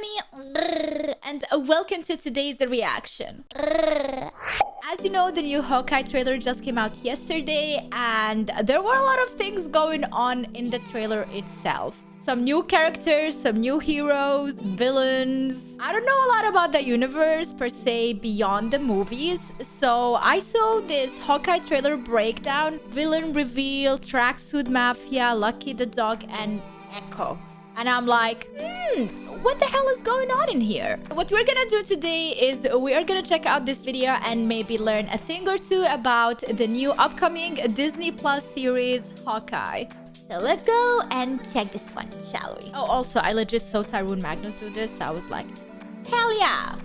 everybody, and welcome to today's reaction. As you know, the new Hawkeye trailer just came out yesterday, and there were a lot of things going on in the trailer itself. Some new characters, some new heroes, villains. I don't know a lot about the universe per se beyond the movies, so I saw this Hawkeye trailer breakdown, villain reveal, Tracksuit Mafia, Lucky the Dog, and Echo. And I'm like, what the hell is going on in here? What we're gonna do today is we are gonna check out this video and maybe learn a thing or two about the new upcoming Disney Plus series, Hawkeye. So let's go and check this one, shall we? Oh, also, I legit saw Tyrone Magnus do this, so I was like, hell yeah!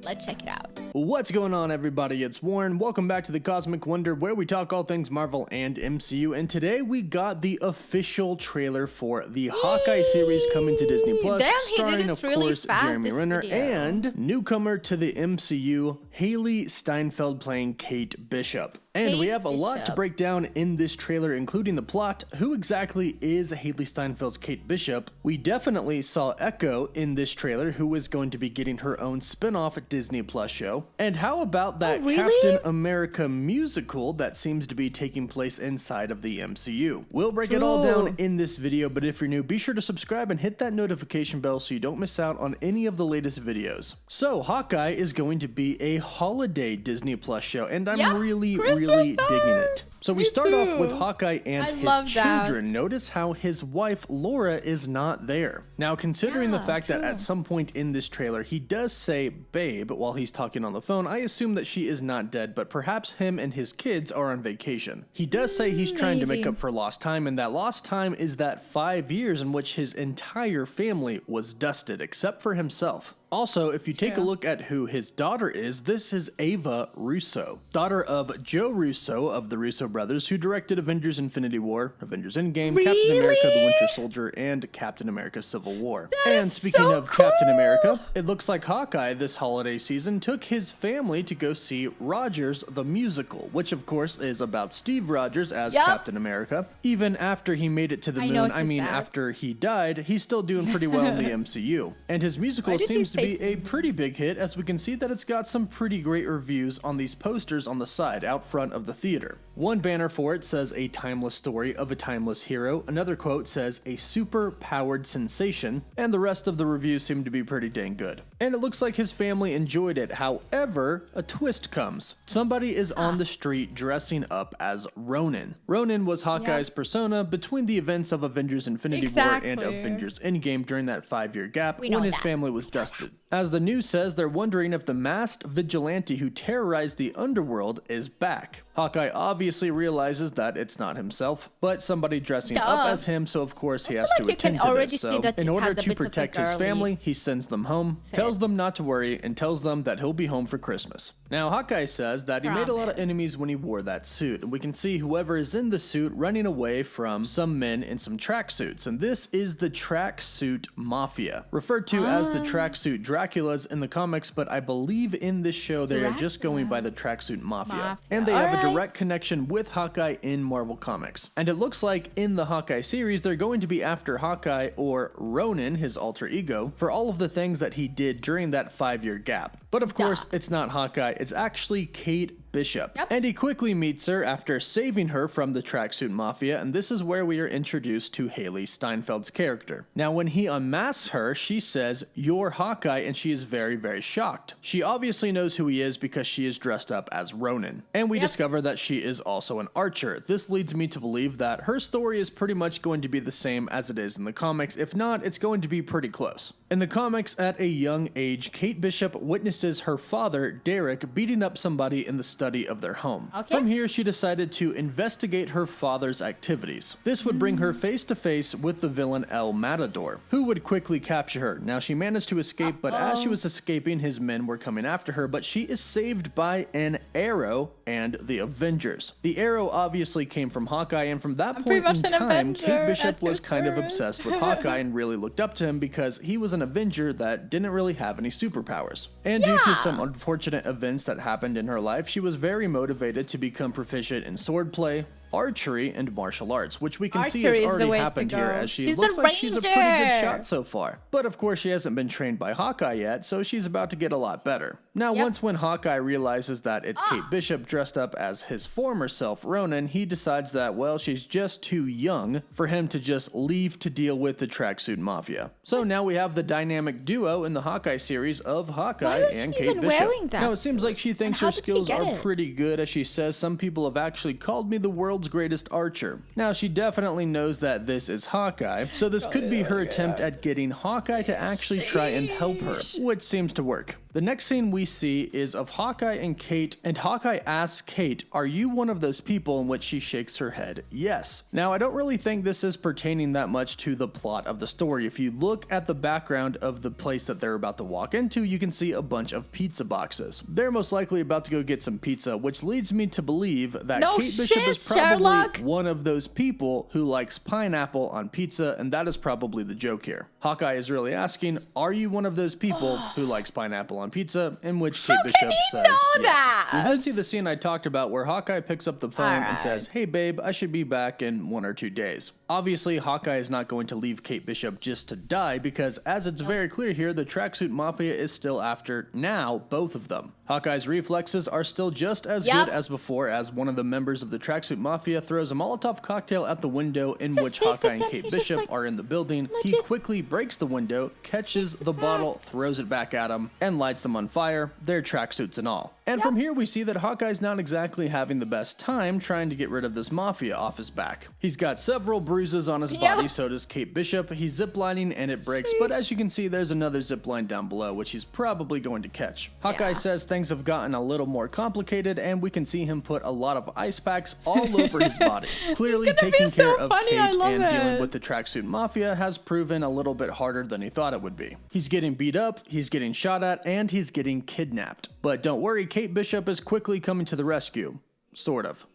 Let's check it out. What's going on, everybody? It's Warren. Welcome back to the Cosmic Wonder, where we talk all things Marvel and MCU. And today we got the official trailer for the Hawkeye series coming to Disney Plus, starring, of course, Jeremy Renner and newcomer to the MCU, Haley Steinfeld playing Kate Bishop. And we have a lot to break down in this trailer, including the plot. Who exactly is Haley Steinfeld's Kate Bishop? We definitely saw Echo in this trailer, who is going to be getting her own spin-off Disney Plus show. And how about that Captain America musical that seems to be taking place inside of the MCU? We'll break it all down in this video, but if you're new, be sure to subscribe and hit that notification bell so you don't miss out on any of the latest videos. So, Hawkeye is going to be a holiday Disney Plus show, and I'm really digging it. So we start off with Hawkeye and his children. Notice how his wife, Laura, is not there. Now, considering the fact that at some point in this trailer, he does say babe while he's talking on the phone, I assume that she is not dead, but perhaps him and his kids are on vacation. He does say he's trying to make up for lost time, and that lost time is that 5 years in which his entire family was dusted, except for himself. Also, if you take a look at who his daughter is, this is Ava Russo, daughter of Joe Russo of the Russo brothers, who directed Avengers Infinity War, Avengers Endgame, Captain America the Winter Soldier, and Captain America Civil War. And speaking of Captain America, it looks like Hawkeye this holiday season took his family to go see Rogers the Musical, which of course is about Steve Rogers as Captain America. Even after he made it to the moon, after he died, he's still doing pretty well in the MCU. And his musical seems to be a pretty big hit, as we can see that it's got some pretty great reviews on these posters on the side out front of the theater. One banner for it says a timeless story of a timeless hero, another quote says a super powered sensation, and the rest of the reviews seem to be pretty dang good. And it looks like his family enjoyed it. However, a twist comes. Somebody is on the street dressing up as Ronin. Ronin was Hawkeye's persona between the events of Avengers Infinity War and Avengers Endgame during that 5-year gap when his family was dusted. As the news says, they're wondering if the masked vigilante who terrorized the underworld is back. Hawkeye obviously realizes that it's not himself, but somebody dressing up as him, so of course he has to attend to this. So in order to protect his family, he sends them home, tells them not to worry, and tells them that he'll be home for Christmas. Now, Hawkeye says that he made a lot of enemies when he wore that suit, and we can see whoever is in the suit running away from some men in some tracksuits, and this is the Tracksuit Mafia, referred to as the Tracksuit Draculas in the comics, but I believe in this show they are just going by the Tracksuit Mafia. And they have a direct connection with Hawkeye in Marvel Comics. And it looks like in the Hawkeye series, they're going to be after Hawkeye, or Ronin, his alter ego, for all of the things that he did during that 5-year gap. But of course, it's not Hawkeye, it's actually Kate Bishop. And he quickly meets her after saving her from the Tracksuit Mafia, and this is where we are introduced to Haley Steinfeld's character. Now, when he unmasks her, she says, "You're Hawkeye," and she is very shocked. She obviously knows who he is because she is dressed up as Ronin. And we discover that she is also an archer. This leads me to believe that her story is pretty much going to be the same as it is in the comics. If not, it's going to be pretty close. In the comics, at a young age, Kate Bishop witnesses her father, Derek, beating up somebody in the study of their home. From here, she decided to investigate her father's activities. This would bring her face to face with the villain El Matador, who would quickly capture her. Now, she managed to escape, but as she was escaping, his men were coming after her, but she is saved by an arrow and the Avengers. The arrow obviously came from Hawkeye, and from that point in time, Kate Bishop was kind of obsessed with Hawkeye and really looked up to him because he was an Avenger that didn't really have any superpowers. And due to some unfortunate events that happened in her life, she was very motivated to become proficient in swordplay, archery and martial arts, which we can see Archery has is the already way to happened here, go. as she She's looks a like she's a pretty good ranger. shot so far. But of course, she hasn't been trained by Hawkeye yet, so she's about to get a lot better. Now, once when Hawkeye realizes that it's Kate Bishop dressed up as his former self, Ronan, he decides that, well, she's just too young for him to just leave to deal with the Tracksuit Mafia. So now we have the dynamic duo in the Hawkeye series of Hawkeye and Kate Bishop. Wearing that Now, it seems like she thinks her skills are pretty good, as she says, some people have actually called me the world's greatest archer. Now, she definitely knows that this is Hawkeye, so this could be her attempt at getting Hawkeye to actually try and help her, which seems to work. The next scene we see is of Hawkeye and Kate, and Hawkeye asks Kate, "Are you one of those people?" in which she shakes her head yes. Now, I don't really think this is pertaining that much to the plot of the story. If you look at the background of the place that they're about to walk into, you can see a bunch of pizza boxes. They're most likely about to go get some pizza, which leads me to believe that Kate Bishop is probably one of those people who likes pineapple on pizza, and that is probably the joke here. Hawkeye is really asking, "Are you one of those people who likes pineapple on pizza?" in which Kate Bishop says yes. We then see the scene I talked about where Hawkeye picks up the phone and says, "Hey babe, I should be back in 1 or 2 days." Obviously, Hawkeye is not going to leave Kate Bishop just to die, because as it's very clear here, the Tracksuit Mafia is still after, now, both of them. Hawkeye's reflexes are still just as good as before, as one of the members of the Tracksuit Mafia throws a Molotov cocktail at the window in which Hawkeye and Kate Bishop are in the building. He quickly breaks the window, catches the bottle, throws it back at him, and lights them on fire, their tracksuits and all. And from here we see that Hawkeye's not exactly having the best time trying to get rid of this Mafia off his back. He's got several bruises on his body, so does Kate Bishop. He's ziplining and it breaks, but as you can see, there's another zipline down below, which he's probably going to catch. Hawkeye says things have gotten a little more complicated, and we can see him put a lot of ice packs all over his body. Clearly taking care of Kate and dealing with the Tracksuit Mafia has proven a little bit harder than he thought it would be. He's getting beat up, he's getting shot at, and he's getting kidnapped. But don't worry, Kate Bishop is quickly coming to the rescue. Sort of.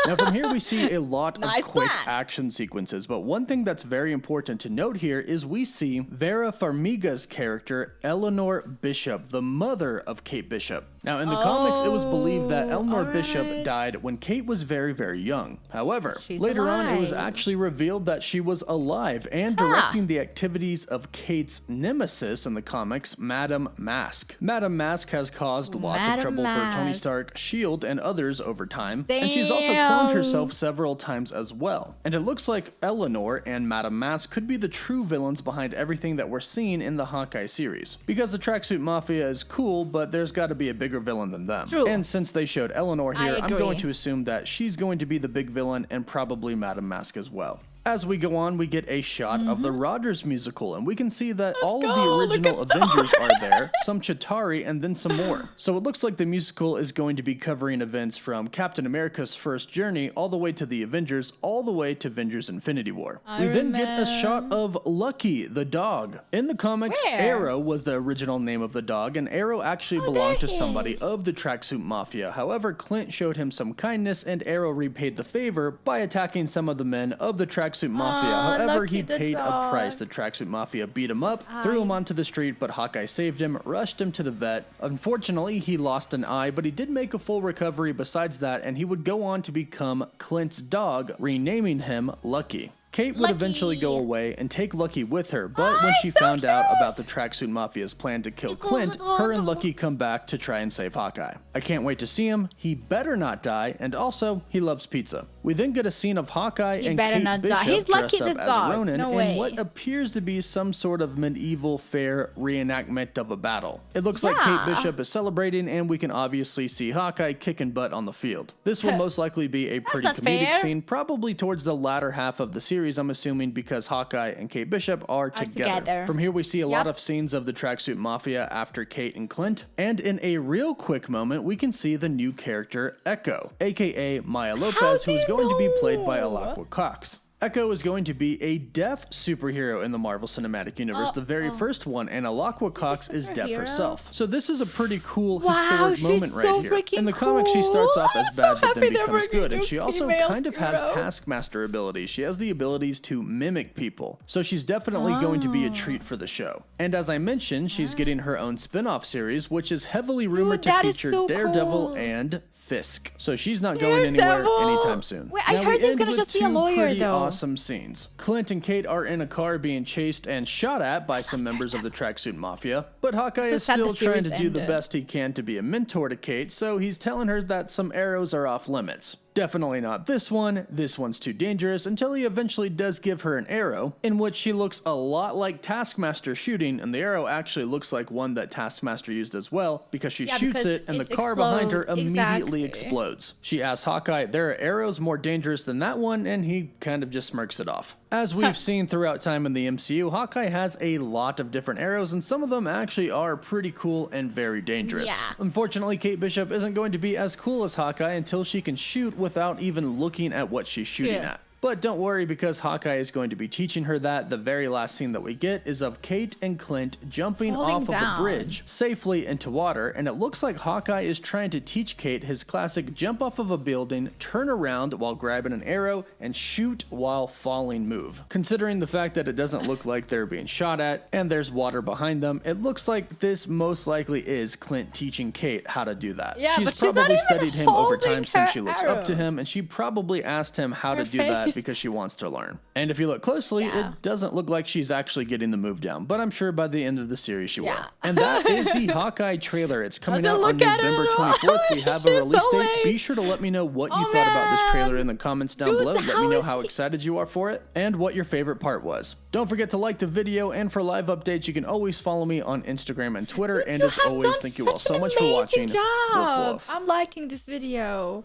Now from here we see a lot of quick action sequences, but one thing that's very important to note here is we see Vera Farmiga's character, Eleanor Bishop, the mother of Kate Bishop. Now in the comics, it was believed that Eleanor Bishop died when Kate was very, very young. However, later on it was actually revealed that she was alive and directing the activities of Kate's nemesis in the comics, Madame Mask. Madame Mask has caused lots of trouble for Tony Stark, S.H.I.E.L.D., and others over time, and she's also cloned herself several times as well. And it looks like Eleanor and Madame Mask could be the true villains behind everything that we're seeing in the Hawkeye series. Because the Tracksuit Mafia is cool, but there's got to be a bigger villain than them. And since they showed Eleanor here, I'm going to assume that she's going to be the big villain, and probably Madame Mask as well. As we go on, we get a shot of the Rogers musical, and we can see that all of the original Avengers are there, some Chitauri, and then some more. So it looks like the musical is going to be covering events from Captain America's first journey all the way to the Avengers, all the way to Avengers Infinity War. We then get a shot of Lucky, the dog. In the comics, Arrow was the original name of the dog, and Arrow actually belonged to somebody of the Tracksuit Mafia. However, Clint showed him some kindness, and Arrow repaid the favor by attacking some of the men of the Tracksuit Mafia. However, he paid a price. The Tracksuit Mafia beat him up, threw him onto the street, but Hawkeye saved him, rushed him to the vet. Unfortunately, he lost an eye, but he did make a full recovery besides that, and he would go on to become Clint's dog, renaming him Lucky. Kate would eventually go away and take Lucky with her, but when she found out about the Tracksuit Mafia's plan to kill Clint, her and Lucky come back to try and save Hawkeye. I can't wait to see him. He better not die, and also, he loves pizza. We then get a scene of Hawkeye and Kate Bishop dressed up as Ronan in what appears to be some sort of medieval fair reenactment of a battle. It looks like Kate Bishop is celebrating, and we can obviously see Hawkeye kicking butt on the field. This will most likely be a pretty comedic scene, probably towards the latter half of the series, I'm assuming, because Hawkeye and Kate Bishop are together. From here we see a lot of scenes of the Tracksuit Mafia after Kate and Clint, and in a real quick moment we can see the new character Echo, aka Maya Lopez, who is going to be played by Alaqua Cox. Echo is going to be a deaf superhero in the Marvel Cinematic Universe, the very first one, and Alaqua Cox is deaf herself. So this is a pretty cool historic moment right here. In the comics, she starts off as bad, but then becomes good, and she also kind of has Taskmaster abilities. She has the abilities to mimic people, so she's definitely going to be a treat for the show. And as I mentioned, she's getting her own spin-off series, which is heavily rumored to feature Daredevil and Fisk. So she's not going anywhere anytime soon. Wait, I heard he's gonna just be a lawyer, though. Awesome scenes. Clint and Kate are in a car being chased and shot at by some members of the Tracksuit Mafia, but Hawkeye is still trying to do the best he can to be a mentor to Kate, so he's telling her that some arrows are off limits. Definitely not this one's too dangerous, until he eventually does give her an arrow, in which she looks a lot like Taskmaster shooting, and the arrow actually looks like one that Taskmaster used as well, because she shoots it and the car behind her immediately explodes. She asks Hawkeye, there are arrows more dangerous than that one, and he kind of just smirks it off. As we've seen throughout time in the MCU, Hawkeye has a lot of different arrows, and some of them actually are pretty cool and very dangerous. Unfortunately, Kate Bishop isn't going to be as cool as Hawkeye until she can shoot without even looking at what she's shooting at. But don't worry, because Hawkeye is going to be teaching her that. The very last scene that we get is of Kate and Clint jumping off of a bridge safely into water, and it looks like Hawkeye is trying to teach Kate his classic jump off of a building, turn around while grabbing an arrow, and shoot while falling move. Considering the fact that it doesn't look like they're being shot at, and there's water behind them, it looks like this most likely is Clint teaching Kate how to do that. She's probably studied him over time since she looks up to him, and she probably asked him how to do that because she wants to learn. And if you look closely, it doesn't look like she's actually getting the move down, but I'm sure by the end of the series she will. And that is the Hawkeye trailer. It's coming out on November 24th. We have a release date. Be sure to let me know what you thought about this trailer in the comments down below. Let me know how excited you are for it and what your favorite part was. Don't forget to like the video, and for live updates, you can always follow me on Instagram and Twitter. And as always, thank you all so much for watching. I'm liking this video.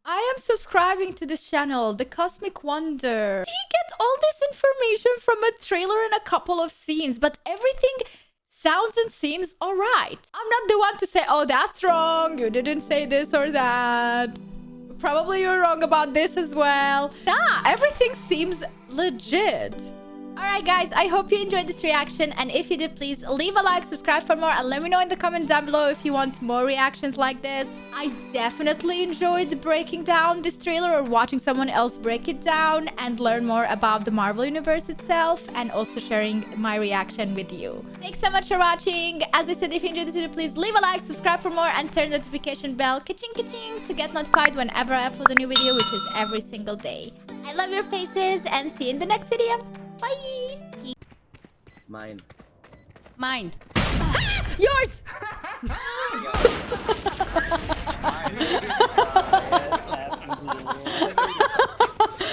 I am subscribing to this channel, The Cosmic Wonder. He gets all this information from a trailer and a couple of scenes, but everything sounds and seems alright. I'm not the one to say, oh, that's wrong, you didn't say this or that. Probably you're wrong about this as well. Nah, everything seems legit. Alright guys, I hope you enjoyed this reaction, and if you did, please leave a like, subscribe for more, and let me know in the comments down below if you want more reactions like this. I definitely enjoyed breaking down this trailer or watching someone else break it down and learn more about the Marvel Universe itself, and also sharing my reaction with you. Thanks so much for watching. As I said, if you enjoyed this video, please leave a like, subscribe for more, and turn the notification bell ka-ching ka-ching to get notified whenever I upload a new video, which is every single day. I love your faces, and see you in the next video. Bye! Mine. Mine. Ah! Yours! Mine.